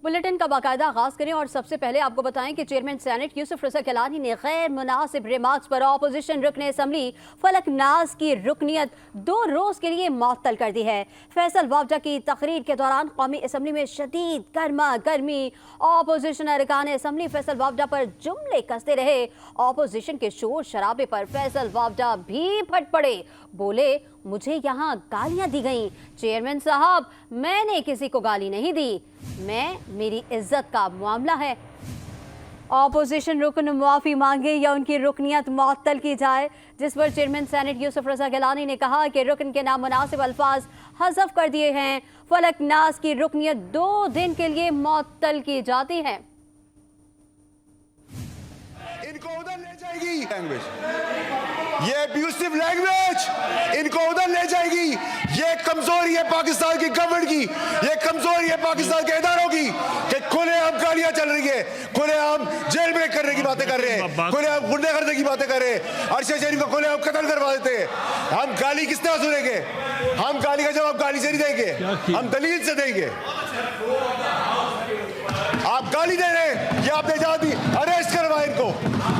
Bulletin का बाकायदा आगाज करें और सबसे पहले आपको बताएं कि चेयरमैन सेनेट यूसुफ रजा गिलानी ने गैर मुनासिब रिमार्क्स पर ऑपोजिशन रुकन असम्बली फलक नाज की रुकनीत 2 रोज के लिए मुअत्तल कर दी है। फैसल वावजा की तकरीर के दौरान कौमी असम्बली में शदीद गर्मा गर्मी। ऑपोजिशन अरकान असम्बली फैसल वावजा पर जुमले कसते रहे। ऑपोजिशन के शोर शराबे पर फैसल वावजा भी फट पड़े। बोले, मुझे यहाँ गालियां दी गईं। चेयरमैन साहब, मैंने किसी को गाली नहीं दी, मेरी इज्जत का मामला है। ऑपोजिशन रुकन मुआफी मांगे या उनकी रुकनियत मुअत्तल की जाए, जिस पर चेयरमैन सेनेट यूसुफ रजा गिलानी ने कहा कि रुकन के नामुनासिब अल्फाज हज़फ कर दिए हैं। फलक नाज की रुकनियत 2 दिन के लिए मुअत्तल की जाती है। इनको उधर ले जाएगी लैंग्वेज, ये अब्यूसिव लैंग्वेज इनको उधर ले जाएगी। ये कमजोरी है पाकिस्तान की गवर्नमेंट की, ये कमजोरी है पाकिस्तान के इदारों की कि खुलेआम गालियां चल रही है, खुलेआम जेल ब्रेक करने की बातें कर रहे हैं, खुलेआम गुंडागर्दी की बातें कर रहे हैं, अरशद शरीफ को खुलेआम कत्ल करवा देते हैं। हम गाली किस तरह सुनेंगे? हम गाली का जवाब गाली से नहीं देंगे, हम दलील से देंगे। आप गाली दे रहे हैं, ये आपने इजाजत दी, अरेस्ट करवाए इनको,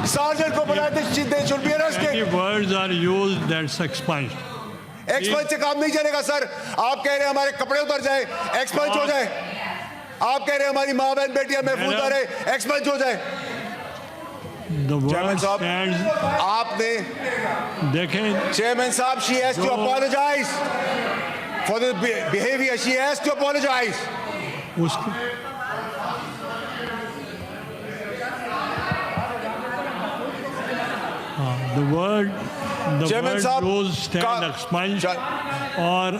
सार्जेंट को बुलाए थे, should be arrested. Words are used that's expunge. Expunge से काम नहीं चलेगा सर। आप कह रहे हैं हमारे कपड़े उतर जाए, एक्सपंज हो जाए। आप कह रहे हैं हमारी माँ बहन बेटियां महफूज ना रहे, एक्सपंज हो जाए। चेयरमैन साहब, आपने देखें, चेयरमैन साहब, she has to apologise for the behaviour, she has to apologise. उसको the word used stand expunge। और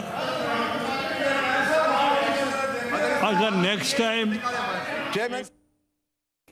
अगर नेक्स्ट टाइम